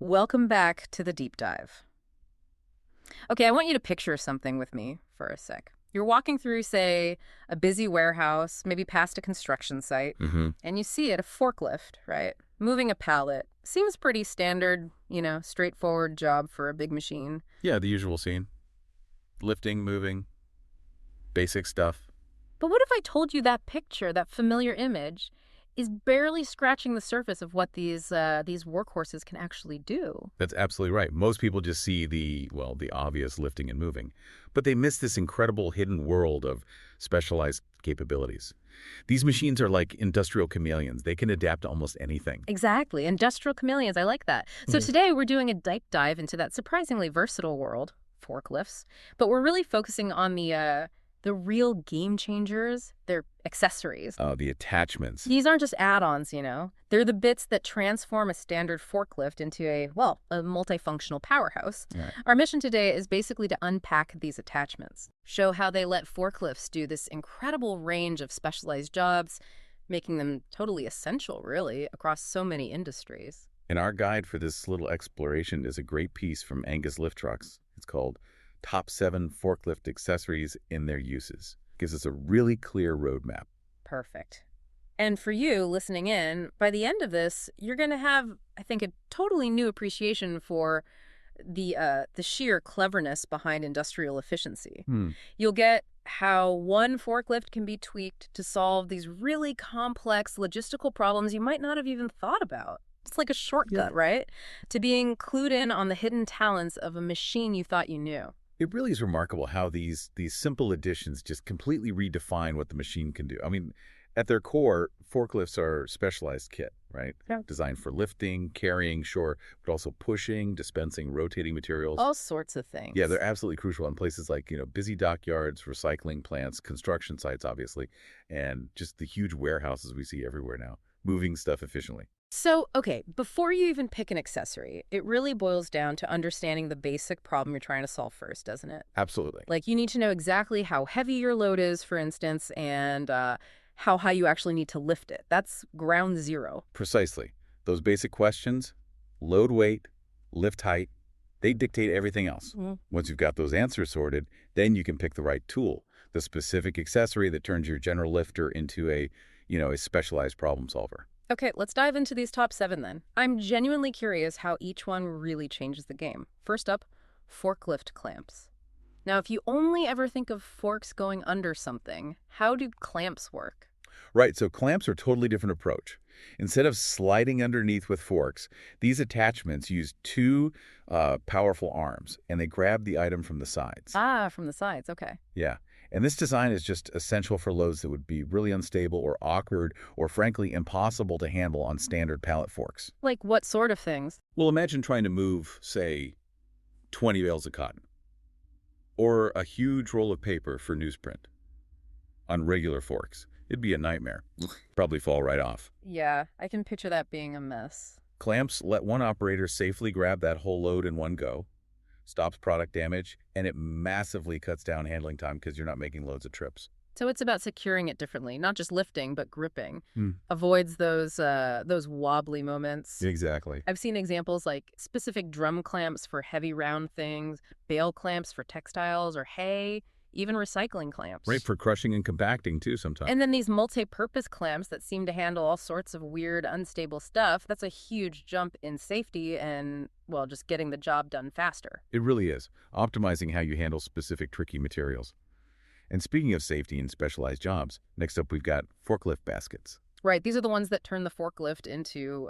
Welcome back to the deep dive. Okay, I want you to picture something with me for a sec. You're walking through, say, a busy warehouse, maybe past a construction site, Hmm. and you see it, a forklift, right? Moving a pallet. Seems pretty standard, straightforward job for a big machine. Yeah, the usual scene. Lifting, moving, basic stuff. But what if I told you that picture, that familiar image, is barely scratching the surface of what these workhorses can actually do? That's absolutely right. Most people just see the obvious lifting and moving, but they miss this incredible hidden world of specialized capabilities. These machines are like industrial chameleons. They can adapt to almost anything. Exactly. Industrial chameleons. I like that. So Mhm. today we're doing a deep dive into that surprisingly versatile world, forklifts, but we're really focusing on the real game changers, their accessories. The attachments. These aren't just add-ons. They're the bits that transform a standard forklift into a multifunctional powerhouse. Right. Our mission today is basically to unpack these attachments, show how they let forklifts do this incredible range of specialized jobs, making them totally essential, really, across so many industries. And our guide for this little exploration is a great piece from Angus Lift Trucks. It's called Top 7 Forklift Accessories in Their Uses. Gives us a really clear roadmap. Perfect. And for you listening in, by the end of this, you're going to have, I think, a totally new appreciation for the sheer cleverness behind industrial efficiency. Hmm. You'll get how one forklift can be tweaked to solve these really complex logistical problems you might not have even thought about. It's like a shortcut, right? To being clued in on the hidden talents of a machine you thought you knew. It really is remarkable how these simple additions just completely redefine what the machine can do. I mean, at their core, forklifts are specialized kit, right? Yeah. Designed for lifting, carrying, sure, but also pushing, dispensing, rotating materials. All sorts of things. Yeah, they're absolutely crucial in places like, busy dockyards, recycling plants, construction sites, obviously, and just the huge warehouses we see everywhere now, moving stuff efficiently. So, okay, before you even pick an accessory, it really boils down to understanding the basic problem you're trying to solve first, doesn't it? Absolutely. Like, you need to know exactly how heavy your load is, for instance, and how high you actually need to lift it. That's ground zero. Precisely. Those basic questions, load weight, lift height, they dictate everything else. Mm. Once you've got those answers sorted, then you can pick the right tool, the specific accessory that turns your general lifter into a specialized problem solver. Okay, let's dive into these top 7 then. I'm genuinely curious how each one really changes the game. First up, forklift clamps. Now, if you only ever think of forks going under something, how do clamps work? Right, so clamps are a totally different approach. Instead of sliding underneath with forks, these attachments use two powerful arms, and they grab the item from the sides. Ah, from the sides, okay. Yeah, and this design is just essential for loads that would be really unstable or awkward or frankly impossible to handle on standard pallet forks. Like what sort of things? Well, imagine trying to move, say, 20 bales of cotton or a huge roll of paper for newsprint on regular forks. It'd be a nightmare. Probably fall right off. Yeah, I can picture that being a mess. Clamps let one operator safely grab that whole load in one go, stops product damage, and it massively cuts down handling time because you're not making loads of trips. So it's about securing it differently, not just lifting, but gripping. Hmm. Avoids those wobbly moments. Exactly. I've seen examples like specific drum clamps for heavy round things, bale clamps for textiles or hay, even recycling clamps. Right, for crushing and compacting too sometimes. And then these multi-purpose clamps that seem to handle all sorts of weird, unstable stuff. That's a huge jump in safety and, well, just getting the job done faster. It really is, optimizing how you handle specific tricky materials. And speaking of safety and specialized jobs, next up we've got forklift baskets. Right. These are the ones that turn the forklift into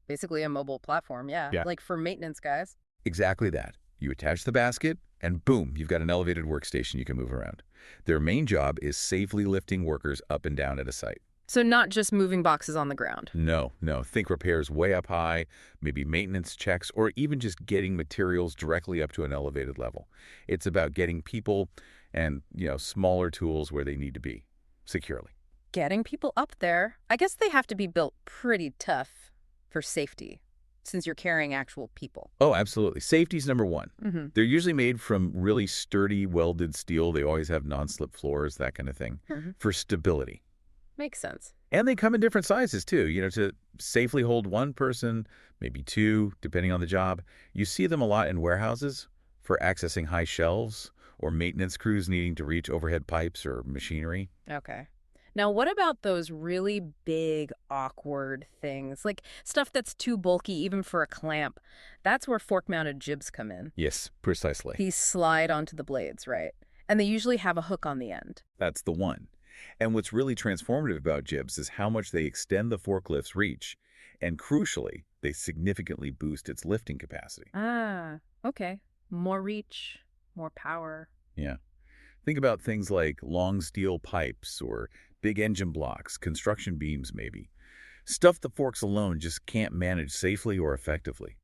basically a mobile platform. Yeah. Yeah. Like for maintenance guys. Exactly that. You attach the basket, and boom, you've got an elevated workstation you can move around. Their main job is safely lifting workers up and down at a site. So not just moving boxes on the ground. No. Think repairs way up high, maybe maintenance checks, or even just getting materials directly up to an elevated level. It's about getting people and, smaller tools where they need to be, securely. Getting people up there. I guess they have to be built pretty tough for safety, since you're carrying actual people. Oh, absolutely. Safety's number one. Mm-hmm. They're usually made from really sturdy, welded steel. They always have non-slip floors, that kind of thing, Mm-hmm. for stability. Makes sense. And they come in different sizes, too, to safely hold one person, maybe two, depending on the job. You see them a lot in warehouses for accessing high shelves or maintenance crews needing to reach overhead pipes or machinery. Okay. Now, what about those really big, awkward things, like stuff that's too bulky even for a clamp? That's where fork-mounted jibs come in. Yes, precisely. These slide onto the blades, right? And they usually have a hook on the end. That's the one. And what's really transformative about jibs is how much they extend the forklift's reach. And crucially, they significantly boost its lifting capacity. Ah, okay. More reach, more power. Yeah. Think about things like long steel pipes or big engine blocks, construction beams maybe. Stuff the forks alone just can't manage safely or effectively.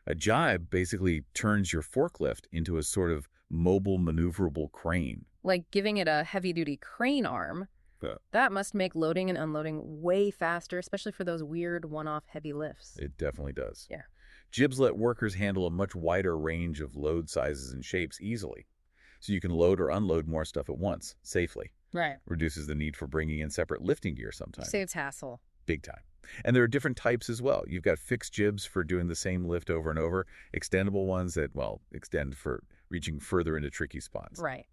A jibe basically turns your forklift into a sort of mobile maneuverable crane. Like giving it a heavy-duty crane arm. Yeah. That must make loading and unloading way faster, especially for those weird one-off heavy lifts. It definitely does. Yeah. Jibs let workers handle a much wider range of load sizes and shapes easily. So you can load or unload more stuff at once, safely. Right. Reduces the need for bringing in separate lifting gear sometimes. Saves hassle. Big time. And there are different types as well. You've got fixed jibs for doing the same lift over and over, extendable ones that, extend for reaching further into tricky spots. Right.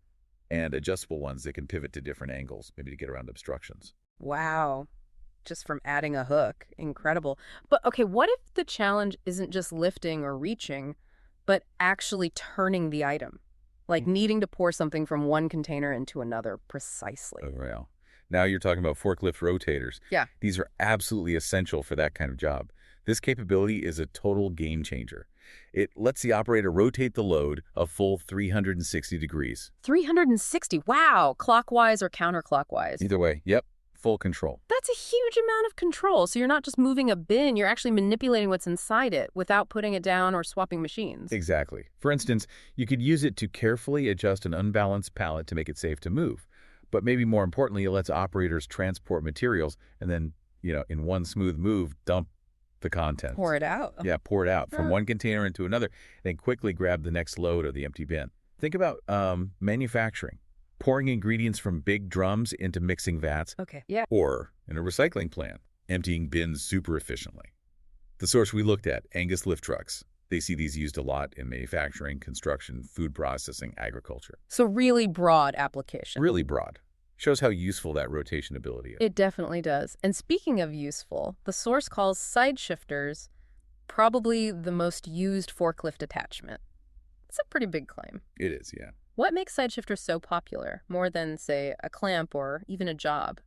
And adjustable ones that can pivot to different angles, maybe to get around obstructions. Wow. Just from adding a hook. Incredible. But okay, what if the challenge isn't just lifting or reaching, but actually turning the item? Like needing to pour something from one container into another precisely. Oh, well. Now you're talking about forklift rotators. Yeah. These are absolutely essential for that kind of job. This capability is a total game changer. It lets the operator rotate the load a full 360 degrees. 360. Wow. Clockwise or counterclockwise. Either way, yep, full control. That's a huge amount of control. So you're not just moving a bin, you're actually manipulating what's inside it without putting it down or swapping machines. Exactly. For instance, you could use it to carefully adjust an unbalanced pallet to make it safe to move. But maybe more importantly, it lets operators transport materials and then, in one smooth move, dump the contents. Pour it out. Yeah, pour it out from one container into another, then quickly grab the next load or the empty bin. Think about manufacturing. Pouring ingredients from big drums into mixing vats. Okay, yeah. Or in a recycling plant, emptying bins super efficiently. The source we looked at, Angus lift trucks. They see these used a lot in manufacturing, construction, food processing, agriculture. So really broad application. Really broad. Shows how useful that rotation ability is. It definitely does. And speaking of useful, the source calls side shifters probably the most used forklift attachment. It's a pretty big claim. It is, yeah. What makes side shifters so popular, more than, say, a clamp or even a job?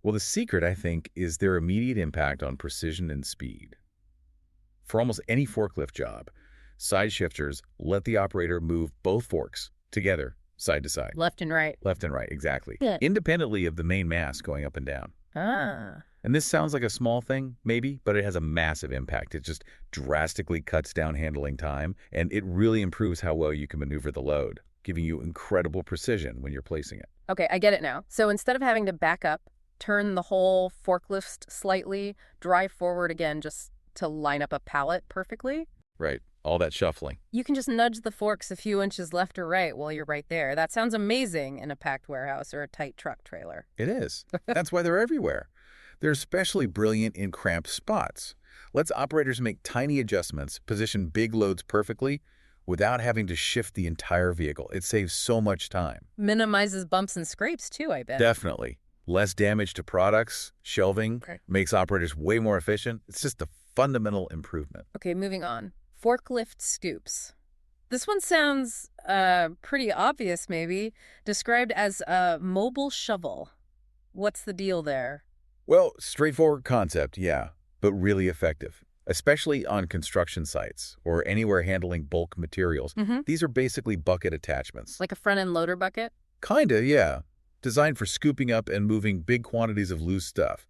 Well, the secret, I think, is their immediate impact on precision and speed. For almost any forklift job, side shifters let the operator move both forks together, side to side. Left and right. Left and right, exactly. Yeah. Independently of the main mass going up and down. Ah. And this sounds like a small thing, maybe, but it has a massive impact. It just drastically cuts down handling time, and it really improves how well you can maneuver the load, giving you incredible precision when you're placing it. Okay, I get it now. So instead of having to back up, turn the whole forklift slightly, drive forward again just to line up a pallet perfectly, Right, all that shuffling. you can just nudge the forks a few inches left or right while you're right there. That sounds amazing in a packed warehouse or a tight truck trailer. It is. That's why they're everywhere. They're especially brilliant in cramped spots. Lets operators make tiny adjustments, position big loads perfectly, without having to shift the entire vehicle. It saves so much time. Minimizes bumps and scrapes too, I bet. Definitely. Less damage to products, shelving, Okay. makes operators way more efficient. It's just a fundamental improvement. Okay, moving on. Forklift scoops. This one sounds pretty obvious, maybe. Described as a mobile shovel. What's the deal there? Well, straightforward concept, yeah, but really effective, especially on construction sites or anywhere handling bulk materials. Mm-hmm. These are basically bucket attachments. Like a front-end loader bucket? Kinda, yeah. Designed for scooping up and moving big quantities of loose stuff.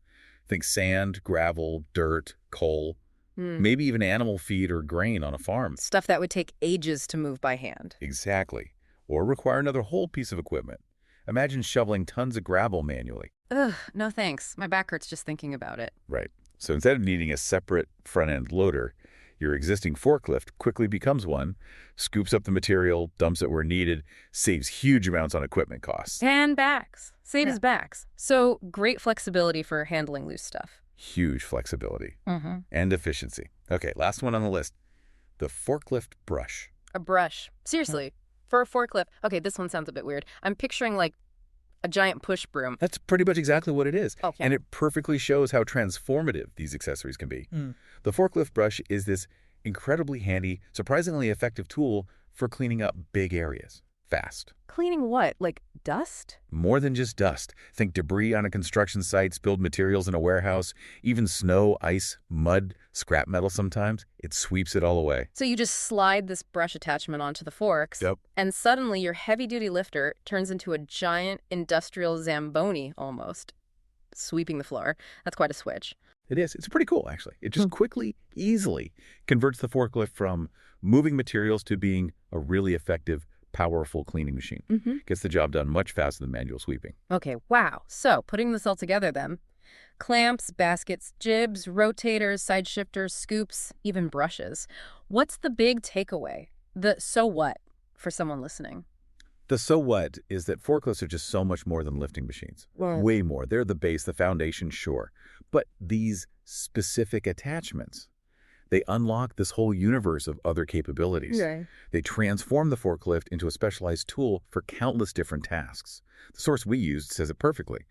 Think sand, gravel, dirt, coal, maybe even animal feed or grain on a farm. Stuff that would take ages to move by hand. Exactly. Or require another whole piece of equipment. Imagine shoveling tons of gravel manually. Ugh, no thanks. My back hurts just thinking about it. Right. So instead of needing a separate front-end loader, Your existing forklift quickly becomes one, scoops up the material, dumps it where needed, saves huge amounts on equipment costs. And backs. Yeah. Saves backs. So great flexibility for handling loose stuff. Huge flexibility Mm-hmm. and efficiency. Okay, last one on the list, the forklift brush. A brush. Seriously, for a forklift. Okay, this one sounds a bit weird. I'm picturing like a giant push broom. That's pretty much exactly what it is. Okay. And it perfectly shows how transformative these accessories can be. The forklift brush is this incredibly handy, surprisingly effective tool for cleaning up big areas fast. Cleaning what? Like dust? More than just dust. Think debris on a construction site, spilled materials in a warehouse, even snow, ice, mud, scrap metal sometimes. It sweeps it all away. So you just slide this brush attachment onto the forks, Yep. and suddenly your heavy-duty lifter turns into a giant industrial Zamboni almost, sweeping the floor. That's quite a switch. It is. It's pretty cool, actually. It just quickly, easily converts the forklift from moving materials to being a really effective, powerful cleaning machine. Gets the job done much faster than manual sweeping. Okay, wow. So putting this all together then, clamps, baskets, jibs, rotators, side shifters, scoops, even brushes. What's the big takeaway? The so what for someone listening? The so what is that forklifts are just so much more than lifting machines. Way more. They're the base, the foundation, sure. But these specific attachments, they unlock this whole universe of other capabilities. Okay. They transform the forklift into a specialized tool for countless different tasks. The source we used says it perfectly.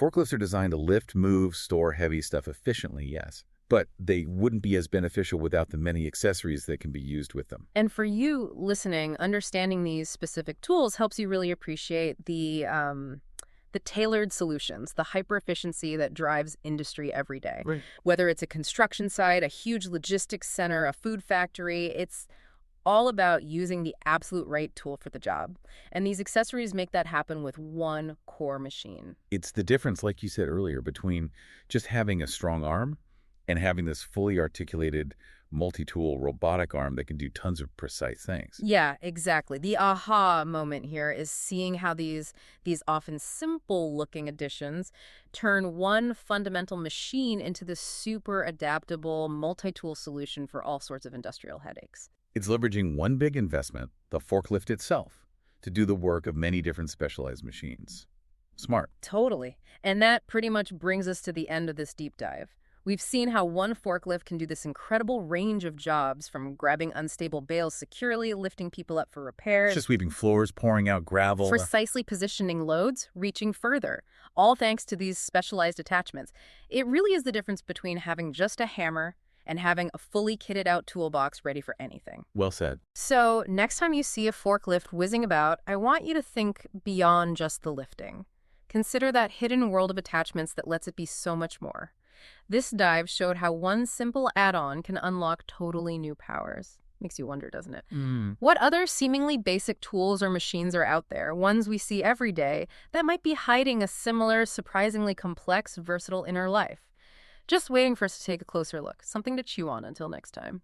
Forklifts are designed to lift, move, store heavy stuff efficiently, yes. But they wouldn't be as beneficial without the many accessories that can be used with them. And for you listening, understanding these specific tools helps you really appreciate the tailored solutions, the hyper-efficiency that drives industry every day. Right. Whether it's a construction site, a huge logistics center, a food factory, it's all about using the absolute right tool for the job. And these accessories make that happen with one core machine. It's the difference, like you said earlier, between just having a strong arm and having this fully articulated multi-tool robotic arm that can do tons of precise things. Yeah, exactly. The aha moment here is seeing how these often simple-looking additions turn one fundamental machine into this super adaptable multi-tool solution for all sorts of industrial headaches. It's leveraging one big investment, the forklift itself, to do the work of many different specialized machines. Smart. Totally. And that pretty much brings us to the end of this deep dive. We've seen how one forklift can do this incredible range of jobs, from grabbing unstable bales securely, lifting people up for repairs, Just sweeping floors, pouring out gravel. precisely positioning loads, reaching further, all thanks to these specialized attachments. It really is the difference between having just a hammer and having a fully kitted out toolbox ready for anything. Well said. So next time you see a forklift whizzing about, I want you to think beyond just the lifting. Consider that hidden world of attachments that lets it be so much more. This dive showed how one simple add-on can unlock totally new powers. Makes you wonder, doesn't it? What other seemingly basic tools or machines are out there, ones we see every day, that might be hiding a similar, surprisingly complex, versatile inner life? Just waiting for us to take a closer look. Something to chew on until next time.